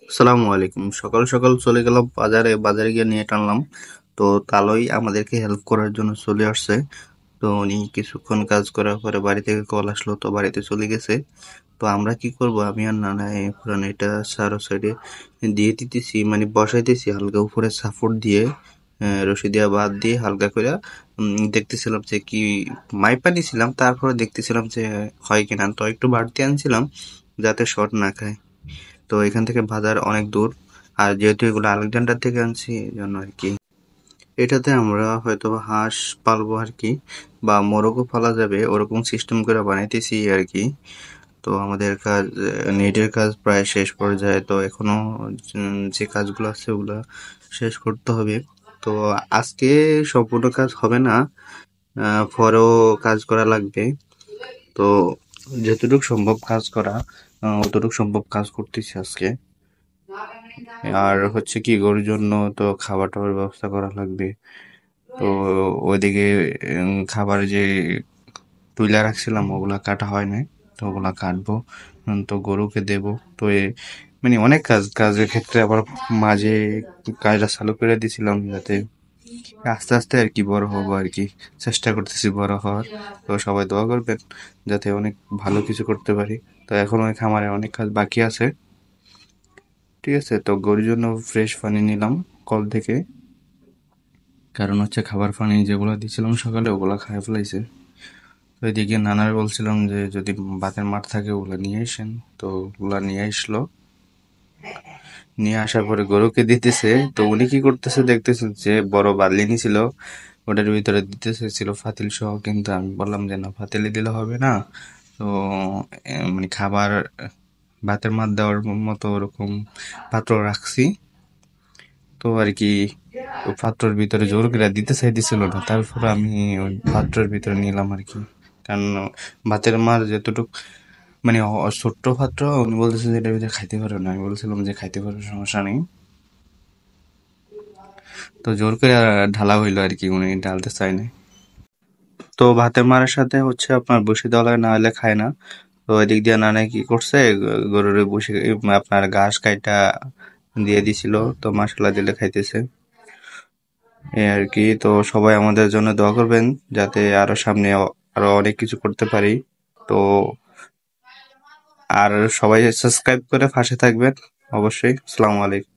আসসালামু আলাইকুম। সকাল সকাল চলে গেলাম বাজারে, বাজারে গিয়ে নিয়ে টানলাম। তো তালই আমাদেরকে হেল্প করার জন্য চলে আসছে। তো উনি কিছুক্ষণ কাজ করার পরে বাড়ি থেকে কল আসলো, তো বাড়িতে চলে গেছে। তো আমরা কি করব, আমি আর নানা পুরান এটা সারো সাইডে দিয়ে দিতেছি, মানে বসাইতেছি হালকা উপরে সাপোর্ট দিয়ে, রশি দিয়া বাদ দিয়ে হালকা করে দেখতেছিলাম যে কি মাইপা নিছিলাম, তারপরে দেখতেছিলাম যে হয় কিনা। তো একটু বাড়তি আনছিলাম যাতে শর্ট না খায়। তো এখান থেকে বাজার অনেক দূর, আর যেহেতু এগুলো আলেকজান্ডার থেকে আনছি এই জন্য আর কি। এটাতে আমরা হয়তো হাঁস পালবো আর কি, বা মোরগও পালা যাবে, ওরকম সিস্টেম করে বানাইতেছি আর কি। তো আমাদের কাজ, নেটের কাজ প্রায় শেষ পর্যায়ে। তো এখনো যে কাজগুলো আছে ওগুলো শেষ করতে হবে। তো আজকে সম্পূর্ণ কাজ হবে না, পরেও কাজ করা লাগবে। তো যতটুকু সম্ভব কাজ করা, অতটুকু সম্ভব কাজ করতেছি আজকে। আর হচ্ছে কি, গরুর জন্য তো খাবার টাবার ব্যবস্থা করা লাগবে। তো ওইদিকে খাবার যে তুইলা রাখছিলাম ওগুলা কাটা হয় নাই, তো ওগুলা কাটবো। তো গরুকে দেব। তো মানে অনেক কাজের ক্ষেত্রে আবার মাঝে কাজটা চালু করে দিছিলাম যাতে আস্তে আস্তে আর কি বড় হবো আর কি। চেষ্টা করতেছি বড় হওয়ার। তো সবাই দোয়া করবেন যাতে অনেক ভালো কিছু করতে পারি। তো এখন ওই খামারে অনেক কাজ বাকি আছে। ঠিক আছে, তো গরুর জন্য ফ্রেশ পানি নিলাম কল থেকে, কারণ হচ্ছে খাবার পানি যেগুলো দিছিলাম সকালে ওগুলা খাই ফেলাইছে। তো এদিকে নানার বলছিলাম যে যদি বাতের মাঠ থাকে ওগুলা নিয়ে আসেন, তো ওগুলা নিয়ে আসলো। নিয়ে আসার পরে গরুকে দিতেছে। তো উনি কি করতেছে দেখতেছেন, যে বড় বার্লি ছিল ওটার ভিতরে দিতেছে ছিল ফাতিল সহ, কিন্তু আমি বললাম যে না, ফাতিলে দিলে হবে না। তো মানে খাবার ভাতের মাঠ দেওয়ার মতো ওরকম পাত্র রাখছি। তো আর কি ওই পাত্রের ভিতরে জোর করে দিতে চাইতেছিল না, তারপর আমি ওই পাত্রের ভিতরে নিলাম আর কি। কারণ ভাতের মার যতটুক মানে ছোট্ট পাত্র, উনি বলতেছে যে এটার ভিতরে খাইতে পারো না। আমি বলছিলাম যে খাইতে পারো, সমস্যা নেই। তো জোর করে ঢালা হইলো আর কি, উনি ঢালতে চায় না। তো ভাতের মারের সাথে হচ্ছে আপনার বসে দেওয়া লাগে, না হলে খায় না। তো এদিক দিয়ে নানা কি করছে, গরুরে বসে আপনার ঘাস কাইটা দিয়ে দিছিল, তো মশলা দিলে খাইতেছে এই আর কি। তো সবাই আমাদের জন্য দোয়া করবেন যাতে আরো সামনে আরো অনেক কিছু করতে পারি। তো আর সবাই সাবস্ক্রাইব করে পাশে থাকবেন অবশ্যই। আসসালামু আলাইকুম।